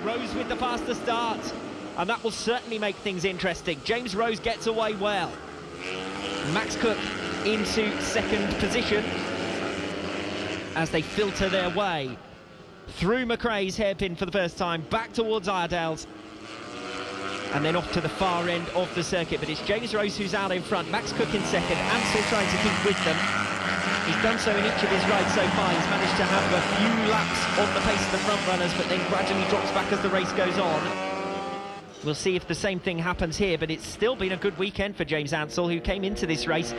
Rose with the faster start, and that will certainly make things interesting. James Rose gets away well. Max Cook into second position as they filter their way through McRae's hairpin for the first time, back towards Iredale's, and then off to the far end of the circuit. But it's James Rose who's out in front, Max Cook in second, Ansel trying to keep with them. He's done so in each of his rides so far. He's managed to have a few laps on the pace of the front runners, but then gradually drops back as the race goes on. We'll see if the same thing happens here, but it's still been a good weekend for James Ansel, who came into this race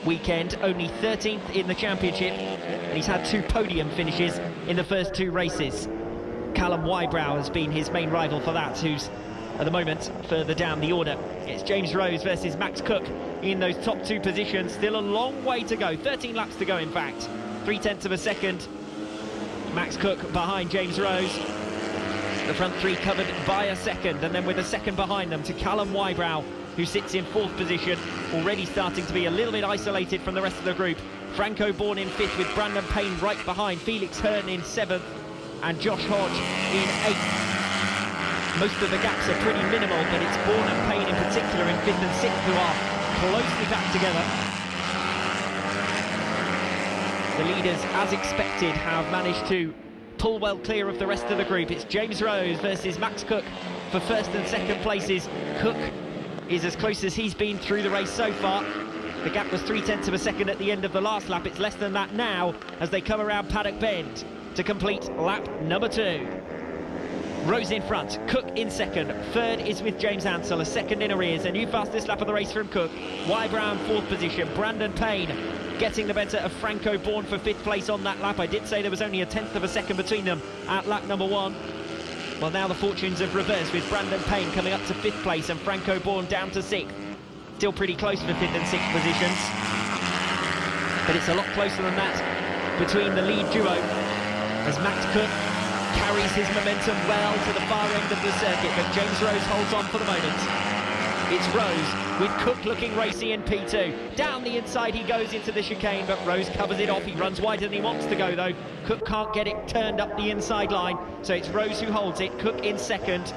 weekend only 13th in the championship, and he's had 2 podium finishes in the first 2 races. Callum Wybrow has been his main rival for that, who's at the moment further down the order. It's James Rose versus Max Cook in those top 2 positions. Still a long way to go, 13 laps to go in fact. 0.3 of a second. Max Cook behind James Rose. The front 3 covered by a second, and then with a second behind them to Callum Wybrow, who sits in 4th position, already starting to be a little bit isolated from the rest of the group. Franco Bourne in 5th with Brandon Payne right behind, Felix Hearn in 7th, and Josh Hodge in 8th. Most of the gaps are pretty minimal, but it's Bourne and Payne in particular in 5th and 6th who are closely packed together. The leaders, as expected, have managed to pull well clear of the rest of the group. It's James Rose versus Max Cook for 1st and 2nd places. Cook is as close as he's been through the race so far. The gap was 0.3 of a second at the end of the last lap. It's less than that now as they come around Paddock Bend to complete lap number 2. Rose in front, Cook in second, 3rd is with James Ansel, a second in arrears. A new fastest lap of the race from Cook. Wybrow in 4th position, Brandon Payne getting the better of Franco Bourne for 5th place on that lap. I did say there was only 1/10 of a second between them at lap number 1. Well, now the fortunes have reversed with Brandon Payne coming up to 5th place and Franco Bourne down to 6th. Still pretty close for 5th and 6th positions, but it's a lot closer than that between the lead duo as Max Cook carries his momentum well to the far end of the circuit, but James Rose holds on for the moment. It's Rose with Cook looking racy in P2. Down the inside he goes into the chicane, but Rose covers it off. He runs wider than he wants to go though. Cook can't get it turned up the inside line, so it's Rose who holds it. Cook in 2nd.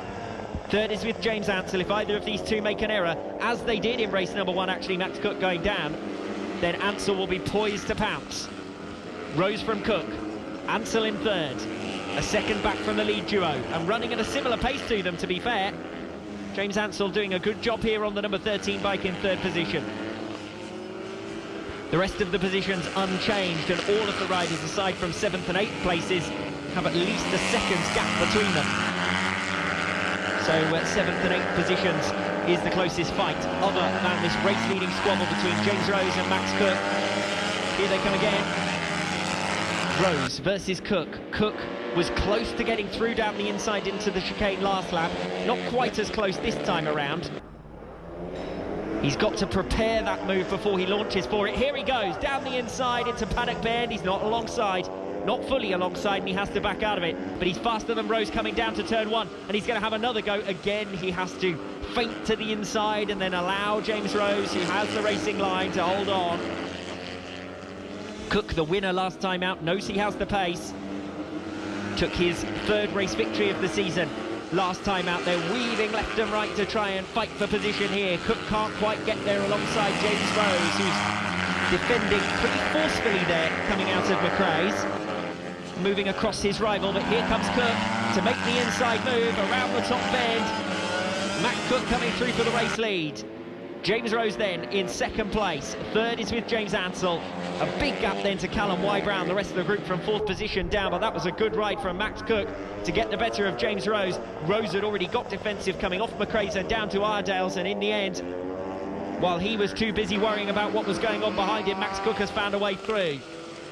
3rd is with James Ansel. If either of these two make an error, as they did in race number 1, actually Max Cook going down, then Ansel will be poised to pounce. Rose from Cook, Ansel in 3rd. A second back from the lead duo, and running at a similar pace to them, to be fair. James Ansel doing a good job here on the number 13 bike in 3rd position. The rest of the positions unchanged, and all of the riders, aside from 7th and 8th places, have at least a second's gap between them. So 7th and 8th positions is the closest fight, other than this race-leading squabble between James Rose and Max Cook. Here they come again. Rose versus Cook. Cook was close to getting through down the inside into the chicane last lap. Not quite as close this time around. He's got to prepare that move before he launches for it. Here he goes, down the inside into Paddock Bend. He's not alongside, not fully alongside, and he has to back out of it. But he's faster than Rose coming down to turn 1, and he's going to have another go. Again, he has to feint to the inside and then allow James Rose, who has the racing line, to hold on. Cook, the winner last time out, knows he has the pace. Took his 3rd race victory of the season last time out. They're weaving left and right to try and fight for position here. Cook can't quite get there alongside James Rose, who's defending pretty forcefully there coming out of McRae's. Moving across his rival, but here comes Cook to make the inside move around the top bend. Max Cook coming through for the race lead. James Rose then in 2nd place. 3rd is with James Ansel. A big gap then to Callum Wybrow, the rest of the group from 4th position down, but that was a good ride from Max Cook to get the better of James Rose. Rose had already got defensive coming off McRae's and down to Iredale's, and in the end, while he was too busy worrying about what was going on behind him, Max Cook has found a way through.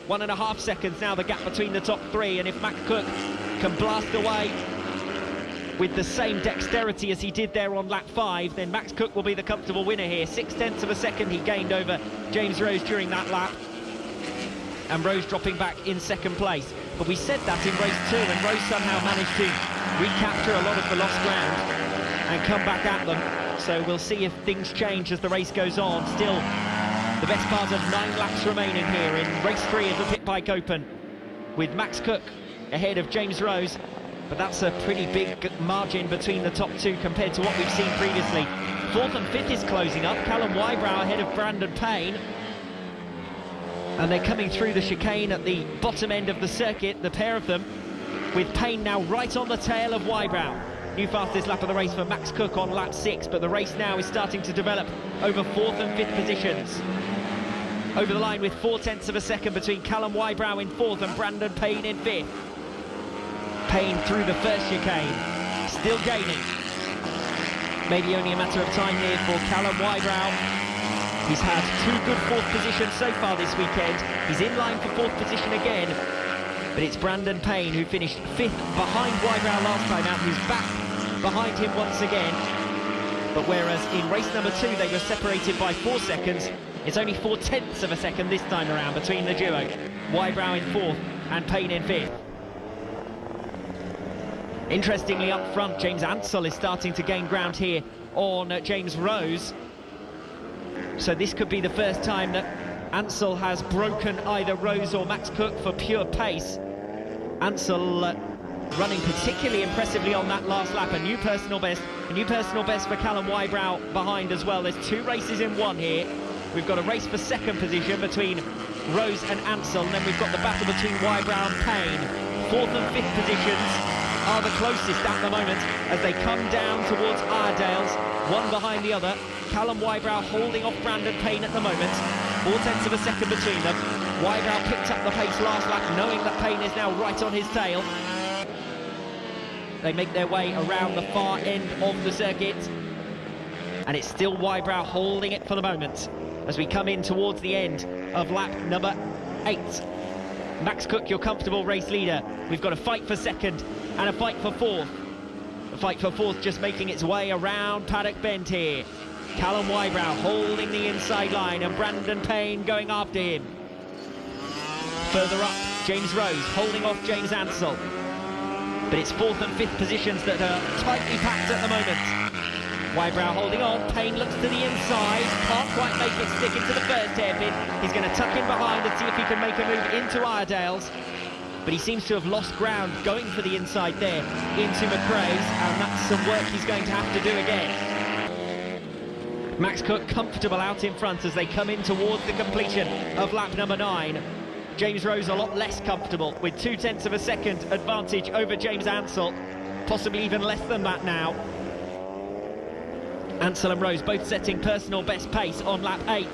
1.5 seconds now the gap between the top 3, and if Max Cook can blast away with the same dexterity as he did there on lap 5, then Max Cook will be the comfortable winner here. 0.6 of a second he gained over James Rose during that lap, and Rose dropping back in 2nd place. But we said that in race 2, and Rose somehow managed to recapture a lot of the lost ground and come back at them. So we'll see if things change as the race goes on. Still the best part of 9 laps remaining here in race 3 of the Pitbike Open, with Max Cook ahead of James Rose but that's a pretty big margin between the top two compared to what we've seen previously. Fourth and fifth is closing up. Callum Wybrow ahead of Brandon Payne. And they're coming through the chicane at the bottom end of the circuit, the pair of them, with Payne now right on the tail of Wybrow. New fastest lap of the race for Max Cook on lap 6, but the race now is starting to develop over fourth and fifth positions. Over the line with 0.4 of a second between Callum Wybrow in fourth and Brandon Payne in fifth. Payne through the first chicane, still gaining. Maybe only a matter of time here for Callum Wybrow. He's had two good fourth positions so far this weekend. He's in line for fourth position again, but it's Brandon Payne who finished fifth behind Wybrow last time out, who's back behind him once again. But whereas in race number 2 they were separated by 4 seconds, it's only 0.4 of a second this time around between the duo. Wybrow in fourth and Payne in fifth. Interestingly, up front, James Ansell is starting to gain ground here on James Rose. So this could be the first time that Ansell has broken either Rose or Max Cook for pure pace. Ansell running particularly impressively on that last lap. A new personal best for Callum Wybrow behind as well. There's 2 races in 1 here. We've got a race for second position between Rose and Ansell, and then we've got the battle between Wybrow and Payne. Fourth and fifth positions are the closest at the moment as they come down towards Iredales, one behind the other. Callum Wybrow holding off Brandon Payne at the moment. 0.4 of a second between them. Wybrow picked up the pace last lap, knowing that Payne is now right on his tail. They make their way around the far end of the circuit, and it's still Wybrow holding it for the moment as we come in towards the end of lap number 8. Max Cook, your comfortable race leader. We've got a fight for second and a fight for fourth. The fight for fourth just making its way around Paddock Bend here. Callum Wybrow holding the inside line and Brandon Payne going after him. Further up, James Rose holding off James Ansell. But it's fourth and fifth positions that are tightly packed at the moment. Wybrow holding on, Payne looks to the inside, can't quite make it stick into the first hairpin. He's going to tuck in behind and see if he can make a move into Iredales. But he seems to have lost ground going for the inside there into McRae's, and that's some work he's going to have to do again. Max Cook comfortable out in front as they come in towards the completion of lap number 9. James Rose a lot less comfortable with 0.2 of a second advantage over James Ansell, possibly even less than that now. Ansell and Rose both setting personal best pace on lap 8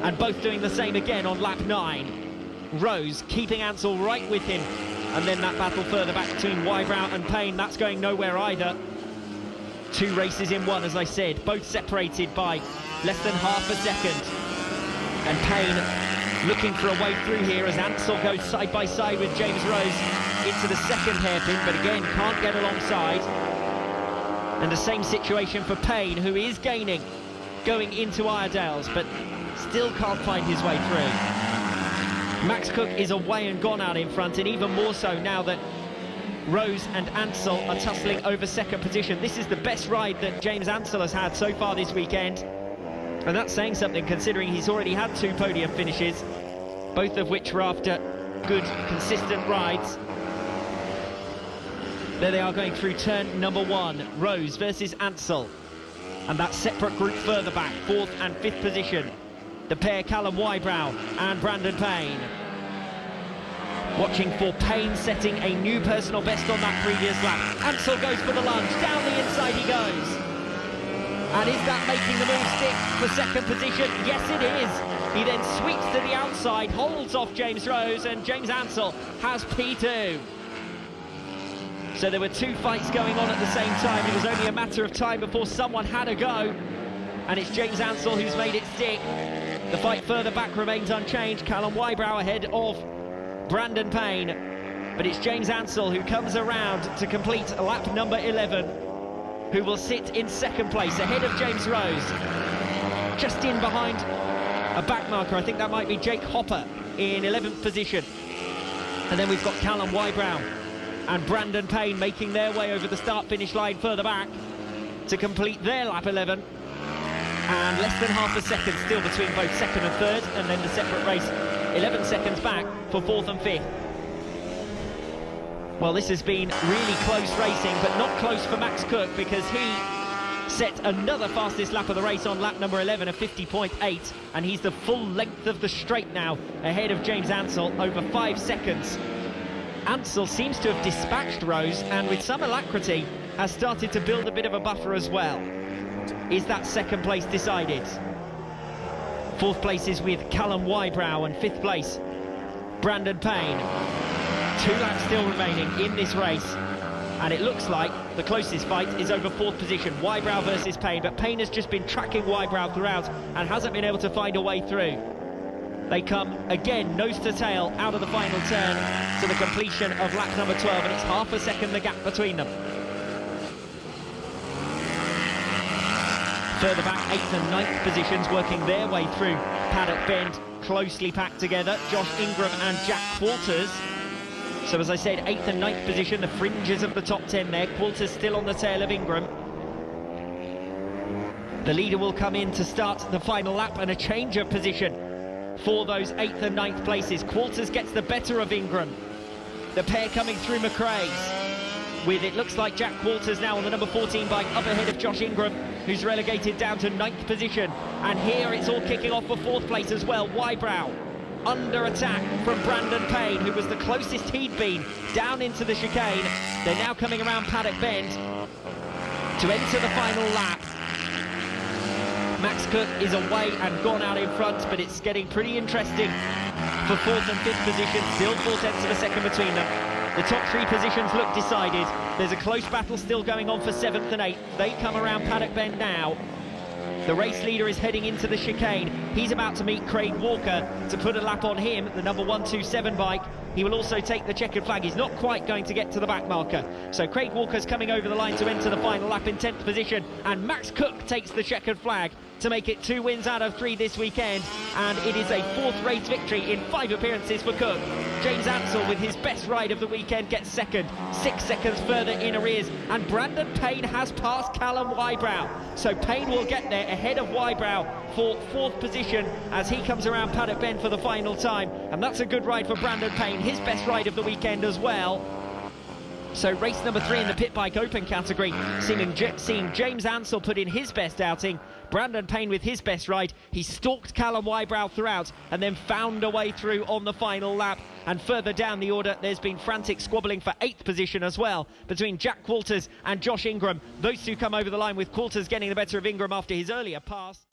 and both doing the same again on lap 9. Rose keeping Ansell right with him, and then that battle further back between Wybrow and Payne, that's going nowhere either. 2 races in 1, as I said, both separated by less than half a second. And Payne looking for a way through here as Ansell goes side by side with James Rose into the second hairpin, but again can't get alongside. And the same situation for Payne, who is gaining going into Iredales, but still can't find his way through. Max Cook is away and gone out in front, and even more so now that Rose and Ansell are tussling over second position. This is the best ride that James Ansell has had so far this weekend, and that's saying something considering he's already had 2 podium finishes, both of which were after good, consistent rides. There they are going through turn number 1, Rose versus Ansell, and that separate group further back, 4th and 5th position. The pair Callum Wybrow and Brandon Payne. Watching for Payne setting a new personal best on that previous lap. Ansell goes for the lunge, down the inside he goes. And is that making the move stick for second position? Yes, it is. He then sweeps to the outside, holds off James Rose, and James Ansell has P2. So there were 2 fights going on at the same time. It was only a matter of time before someone had a go. And it's James Ansell who's made it stick. The fight further back remains unchanged. Callum Wybrow ahead of Brandon Payne. But it's James Ansell who comes around to complete lap number 11, who will sit in second place ahead of James Rose. Just in behind a back marker, I think that might be Jake Hopper in 11th position. And then we've got Callum Wybrow and Brandon Payne making their way over the start-finish line further back to complete their lap 11. And less than half a second still between both second and third, and then the separate race 11 seconds back for 4th and 5th. Well, this has been really close racing, but not close for Max Cook, because he set another fastest lap of the race on lap number 11 of 50.8, and he's the full length of the straight now, ahead of James Ansell, over 5 seconds. Ansell seems to have dispatched Rose, and with some alacrity has started to build a bit of a buffer as well. Is that second place decided? Fourth place is with Callum Wybrow, and fifth place Brandon Payne. 2 laps still remaining in this race, and it looks like the closest fight is over fourth position, Wybrow versus Payne, but Payne has just been tracking Wybrow throughout and hasn't been able to find a way through. They come again nose to tail out of the final turn to the completion of lap number 12, and it's half a second the gap between them. Further back, 8th and 9th positions working their way through Paddock Bend, closely packed together, Josh Ingram and Jack Qualters. So as I said, 8th and 9th position, the fringes of the top 10 there. Qualters still on the tail of Ingram. The leader will come in to start the final lap, and a change of position for those 8th and 9th places. Qualters gets the better of Ingram. The pair coming through McRae's, with it looks like Jack Qualters now on the number 14 bike, up ahead of Josh Ingram, who's relegated down to 9th position. And here it's all kicking off for fourth place as well. Wybrow under attack from Brandon Payne, who was the closest he'd been down into the chicane. They're now coming around Paddock Bend to enter the final lap. Max Cook is away and gone out in front, but it's getting pretty interesting for fourth and fifth position. Still 4/10 of a second between them. The top 3 positions look decided. There's a close battle still going on for 7th and 8th. They come around Paddock Bend now. The race leader is heading into the chicane. He's about to meet Craig Walker to put a lap on him, the number 127 bike. He will also take the checkered flag. He's not quite going to get to the back marker. So Craig Walker's coming over the line to enter the final lap in 10th position, and Max Cook takes the checkered flag to make it 2 wins out of 3 this weekend, and it is a 4th race victory in 5 appearances for Cook. James Ansell, with his best ride of the weekend, gets second, 6 seconds further in arrears, and Brandon Payne has passed Callum Wybrow. So Payne will get there ahead of Wybrow for 4th position as he comes around Paddock Bend for the final time, and that's a good ride for Brandon Payne, his best ride of the weekend as well. So race number 3 in the Pitbike Open category, seeing James Ansell put in his best outing. Brandon Payne with his best ride. He stalked Callum Wybrow throughout and then found a way through on the final lap. And further down the order, there's been frantic squabbling for 8th position as well between Jack Qualters and Josh Ingram. Those two come over the line, with Qualters getting the better of Ingram after his earlier pass.